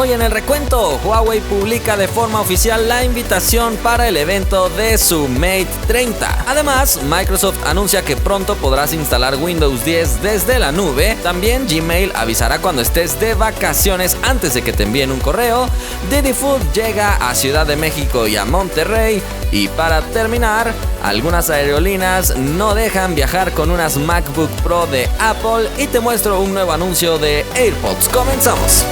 Hoy en el recuento, Huawei publica de forma oficial la invitación para el evento de su Mate 30. Además, Microsoft anuncia que pronto podrás instalar Windows 10 desde la nube. También Gmail avisará cuando estés de vacaciones antes de que te envíen un correo. Didi Food llega a Ciudad de México y a Monterrey. Y para terminar, algunas aerolíneas no dejan viajar con unas MacBook Pro de Apple y te muestro un nuevo anuncio de AirPods. ¡Comenzamos!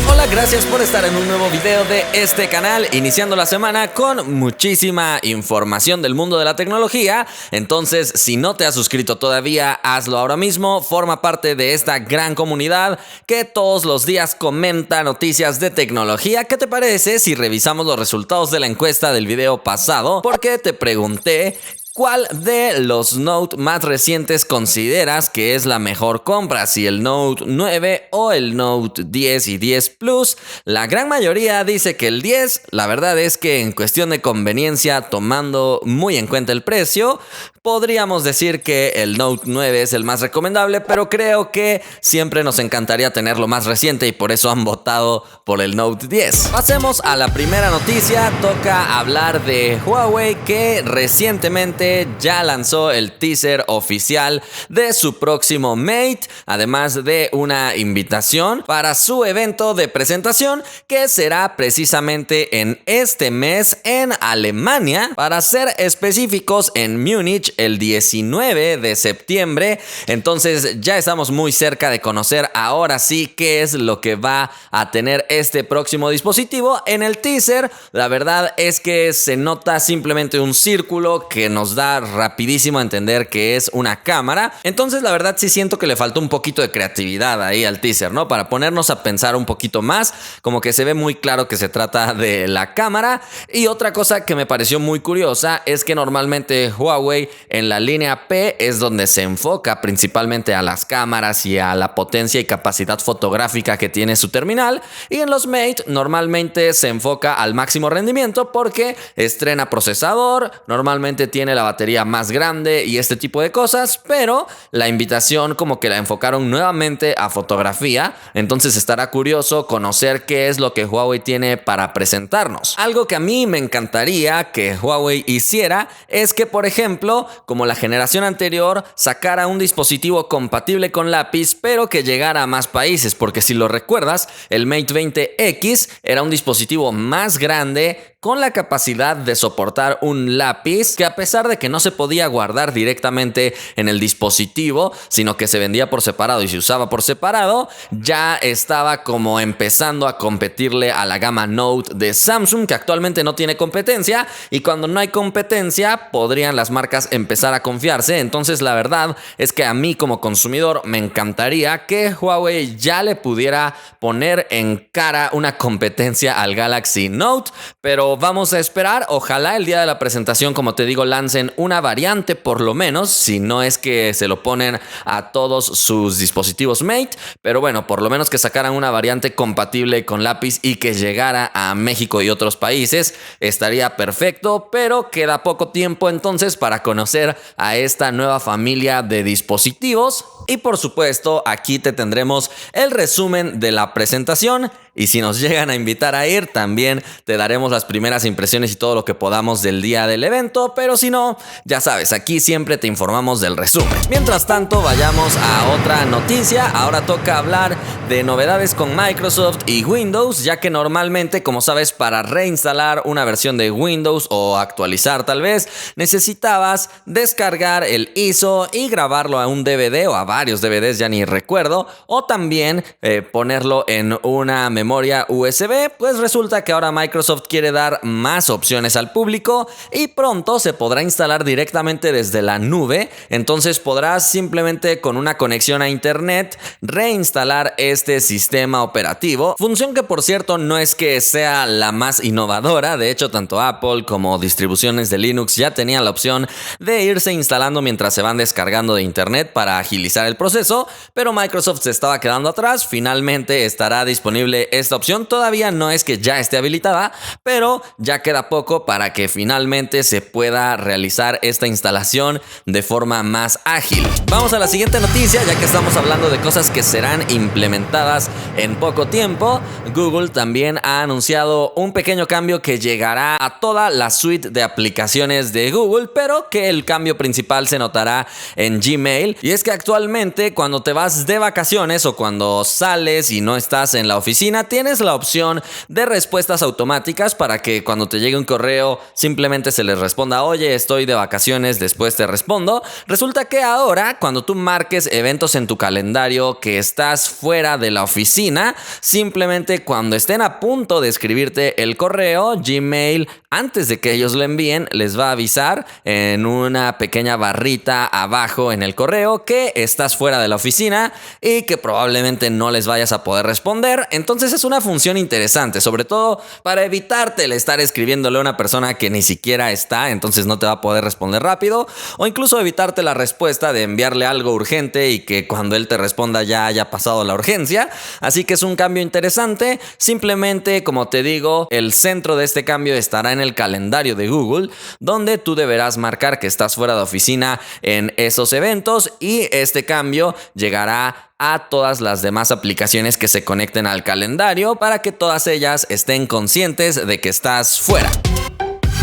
Hola, gracias por estar en un nuevo video de este canal, iniciando la semana con muchísima información del mundo de la tecnología. Entonces, si no te has suscrito todavía, hazlo ahora mismo. Forma parte de esta gran comunidad que todos los días comenta noticias de tecnología. ¿Qué te parece si revisamos los resultados de la encuesta del video pasado? Porque te pregunté: ¿cuál de los Note más recientes consideras que es la mejor compra? Si el Note 9 o el Note 10 y 10 Plus. La gran mayoría dice que el 10. La verdad es que en cuestión de conveniencia, tomando muy en cuenta el precio, podríamos decir que el Note 9 es el más recomendable, pero creo que siempre nos encantaría tener lo más reciente y por eso han votado por el Note 10. Pasemos a la primera noticia. Toca hablar de Huawei, que recientemente ya lanzó el teaser oficial de su próximo Mate, además de una invitación para su evento de presentación, que será precisamente en este mes en Alemania, para ser específicos en Múnich el 19 de septiembre. Entonces ya estamos muy cerca de conocer ahora sí qué es lo que va a tener este próximo dispositivo. En el teaser, la verdad es que se nota simplemente un círculo que nos da rapidísimo a entender que es una cámara. Entonces la verdad sí siento que le faltó un poquito de creatividad ahí al teaser, ¿no? Para ponernos a pensar un poquito más, como que se ve muy claro que se trata de la cámara. Y otra cosa que me pareció muy curiosa es que normalmente Huawei en la línea P es donde se enfoca principalmente a las cámaras y a la potencia y capacidad fotográfica que tiene su terminal, y en los Mate normalmente se enfoca al máximo rendimiento porque estrena procesador, normalmente tiene la batería más grande y este tipo de cosas, pero la invitación como que la enfocaron nuevamente a fotografía. Entonces estará curioso conocer qué es lo que Huawei tiene para presentarnos. Algo que a mí me encantaría que Huawei hiciera es que, por ejemplo, como la generación anterior, sacara un dispositivo compatible con lápiz, pero que llegara a más países, porque si lo recuerdas, el Mate 20X era un dispositivo más grande con la capacidad de soportar un lápiz que, a pesar de que no se podía guardar directamente en el dispositivo, sino que se vendía por separado y se usaba por separado, ya estaba como empezando a competirle a la gama Note de Samsung, que actualmente no tiene competencia, y cuando no hay competencia podrían las marcas empezar a confiarse. Entonces la verdad es que a mí como consumidor me encantaría que Huawei ya le pudiera poner en cara una competencia al Galaxy Note, pero vamos a esperar. Ojalá el día de la presentación, como te digo, lancen una variante por lo menos, si no es que se lo ponen a todos sus dispositivos Mate, pero bueno, por lo menos que sacaran una variante compatible con lápiz y que llegara a México y otros países, estaría perfecto. Pero queda poco tiempo entonces para conocer a esta nueva familia de dispositivos, y por supuesto aquí te tendremos el resumen de la presentación. Y si nos llegan a invitar a ir, también te daremos las primeras impresiones y todo lo que podamos del día del evento. Pero si no, ya sabes, aquí siempre te informamos del resumen. Mientras tanto, vayamos a otra noticia. Ahora toca hablar de novedades con Microsoft y Windows, ya que normalmente, como sabes, para reinstalar una versión de Windows o actualizar tal vez, necesitabas descargar el ISO y grabarlo a un DVD o a varios DVDs, ya ni recuerdo, o también ponerlo en una memoria USB. Pues resulta que ahora Microsoft quiere dar más opciones al público y pronto se podrá instalar directamente desde la nube. Entonces podrás simplemente con una conexión a internet reinstalar este sistema operativo, función que por cierto no es que sea la más innovadora. De hecho, tanto Apple como distribuciones de Linux ya tenían la opción de irse instalando mientras se van descargando de internet para agilizar el proceso, pero Microsoft se estaba quedando atrás. Finalmente estará disponible esta opción. Todavía no es que ya esté habilitada, pero ya queda poco para que finalmente se pueda realizar esta instalación de forma más ágil. Vamos a la siguiente noticia, ya que estamos hablando de cosas que serán implementadas en poco tiempo. Google también ha anunciado un pequeño cambio que llegará a toda la suite de aplicaciones de Google, pero que el cambio principal se notará en Gmail. Y es que actualmente cuando te vas de vacaciones o cuando sales y no estás en la oficina, tienes la opción de respuestas automáticas para que cuando te llegue un correo simplemente se les responda: oye, estoy de vacaciones, después te respondo. Resulta que ahora, cuando tú marques eventos en tu calendario que estás fuera de la oficina, simplemente cuando estén a punto de escribirte el correo, Gmail, antes de que ellos lo envíen, les va a avisar en una pequeña barrita abajo en el correo que estás fuera de la oficina y que probablemente no les vayas a poder responder. Entonces es una función interesante, sobre todo para evitarte el estar escribiéndole a una persona que ni siquiera está, entonces no te va a poder responder rápido, o incluso evitarte la respuesta de enviarle algo urgente y que cuando él te responda ya haya pasado la urgencia. Así que es un cambio interesante. Simplemente, como te digo, el centro de este cambio estará en el calendario de Google, donde tú deberás marcar que estás fuera de oficina en esos eventos, y este cambio llegará a todas las demás aplicaciones que se conecten al calendario para que todas ellas estén conscientes de que estás fuera.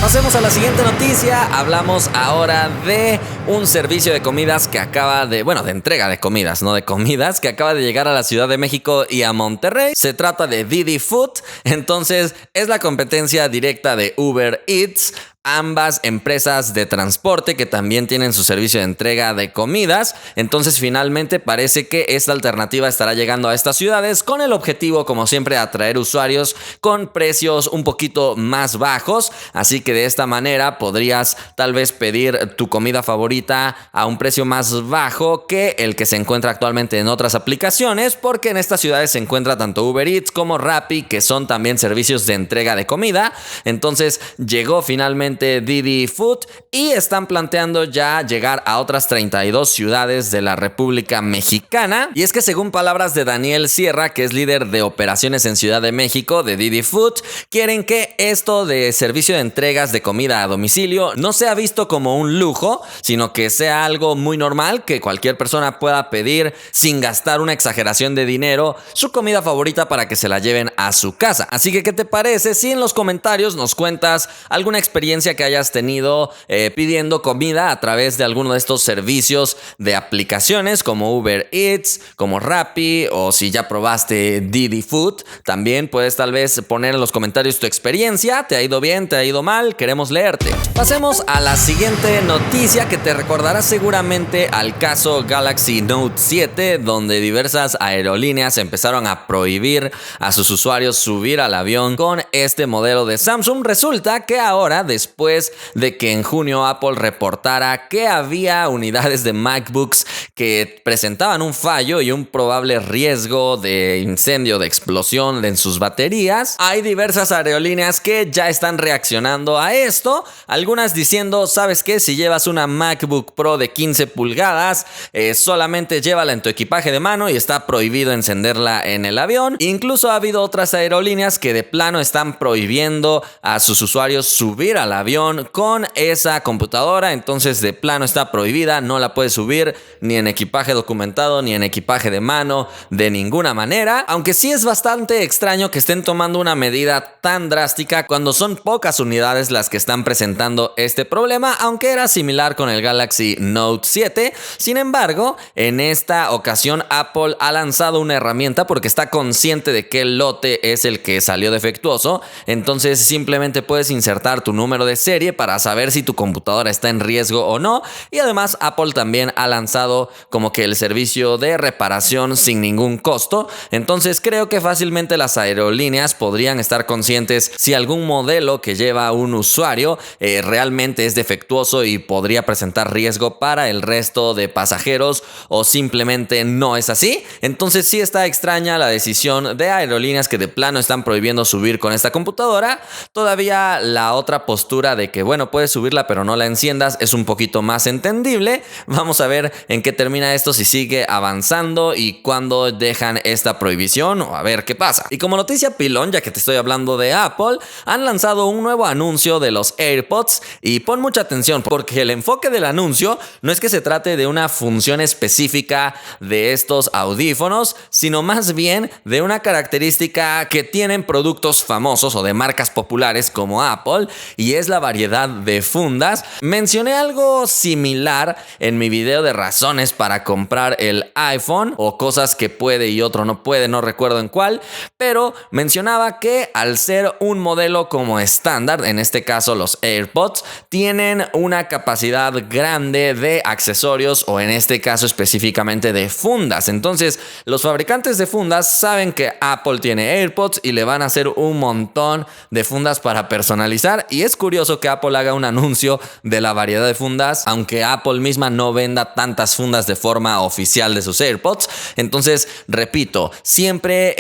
Pasemos a la siguiente noticia. Hablamos ahora de un servicio de comidas que acaba de... de entrega de comidas, no de comidas, que acaba de llegar a la Ciudad de México y a Monterrey. Se trata de Didi Food. Entonces, es la competencia directa de Uber Eats. Ambas empresas de transporte que también tienen su servicio de entrega de comidas. Entonces finalmente parece que esta alternativa estará llegando a estas ciudades con el objetivo, como siempre, de atraer usuarios con precios un poquito más bajos. Así que de esta manera podrías tal vez pedir tu comida favorita a un precio más bajo que el que se encuentra actualmente en otras aplicaciones, porque en estas ciudades se encuentra tanto Uber Eats como Rappi, que son también servicios de entrega de comida. Entonces llegó finalmente Didi Food y están planteando ya llegar a otras 32 ciudades de la República Mexicana. Y es que, según palabras de Daniel Sierra, que es líder de operaciones en Ciudad de México de Didi Food, quieren que esto de servicio de entregas de comida a domicilio no sea visto como un lujo, sino que sea algo muy normal, que cualquier persona pueda pedir sin gastar una exageración de dinero su comida favorita para que se la lleven a su casa. Así que, ¿qué te parece si en los comentarios nos cuentas alguna experiencia que hayas tenido pidiendo comida a través de alguno de estos servicios de aplicaciones como Uber Eats, como Rappi, o si ya probaste Didi Food? También puedes tal vez poner en los comentarios tu experiencia. ¿Te ha ido bien? ¿Te ha ido mal? Queremos leerte. Pasemos a la siguiente noticia, que te recordará seguramente al caso Galaxy Note 7, donde diversas aerolíneas empezaron a prohibir a sus usuarios subir al avión con este modelo de Samsung. Resulta que ahora, después de que en junio Apple reportara que había unidades de MacBooks que presentaban un fallo y un probable riesgo de incendio, de explosión en sus baterías, hay diversas aerolíneas que ya están reaccionando a esto. Algunas diciendo: ¿sabes qué? Si llevas una MacBook Pro de 15 pulgadas, solamente llévala en tu equipaje de mano y está prohibido encenderla en el avión. Incluso ha habido otras aerolíneas que de plano están prohibiendo a sus usuarios subir al avión con esa computadora. Entonces de plano está prohibida, no la puedes subir ni en equipaje documentado ni en equipaje de mano, de ninguna manera. Aunque sí es bastante extraño que estén tomando una medida tan drástica cuando son pocas unidades las que están presentando este problema, aunque era similar con el Galaxy Note 7. Sin embargo, en esta ocasión Apple ha lanzado una herramienta porque está consciente de que el lote es el que salió defectuoso. Entonces simplemente puedes insertar tu número de serie para saber si tu computadora está en riesgo o no. Y además Apple también ha lanzado como que el servicio de reparación sin ningún costo. Entonces creo que fácilmente las aerolíneas podrían estar conscientes si algún modelo que lleva un usuario realmente es defectuoso y podría presentar riesgo para el resto de pasajeros, o simplemente no es así. Entonces sí está extraña la decisión de aerolíneas que de plano están prohibiendo subir con esta computadora. Todavía la otra postura postura de que, bueno, puedes subirla pero no la enciendas, es un poquito más entendible. Vamos a ver en qué termina esto, si sigue avanzando y cuándo dejan esta prohibición o a ver qué pasa. Y como noticia pilón, ya que te estoy hablando de Apple, han lanzado un nuevo anuncio de los AirPods y pon mucha atención porque el enfoque del anuncio no es que se trate de una función específica de estos audífonos, sino más bien de una característica que tienen productos famosos o de marcas populares como Apple, y es la variedad de fundas. Mencioné algo similar en mi video de razones para comprar el iPhone o cosas que puede y otro no puede, no recuerdo en cuál, pero mencionaba que al ser un modelo como estándar, en este caso los AirPods, tienen una capacidad grande de accesorios o en este caso específicamente de fundas. Entonces los fabricantes de fundas saben que Apple tiene AirPods y le van a hacer un montón de fundas para personalizar, y es curioso que Apple haga un anuncio de la variedad de fundas, aunque Apple misma no venda tantas fundas de forma oficial de sus AirPods. Entonces, repito, siempre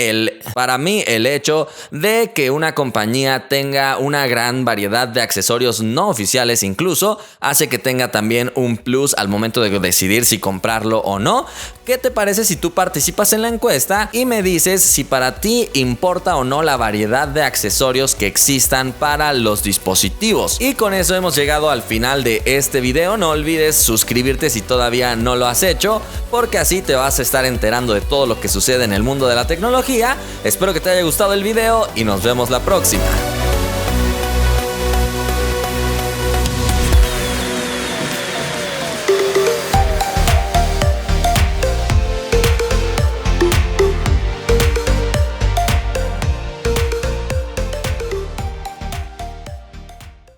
para mí el hecho de que una compañía tenga una gran variedad de accesorios no oficiales incluso hace que tenga también un plus al momento de decidir si comprarlo o no. ¿Qué te parece si tú participas en la encuesta y me dices si para ti importa o no la variedad de accesorios que existan para los dispositivos? Y con eso hemos llegado al final de este video. No olvides suscribirte si todavía no lo has hecho, porque así te vas a estar enterando de todo lo que sucede en el mundo de la tecnología. Espero que te haya gustado el video y nos vemos la próxima.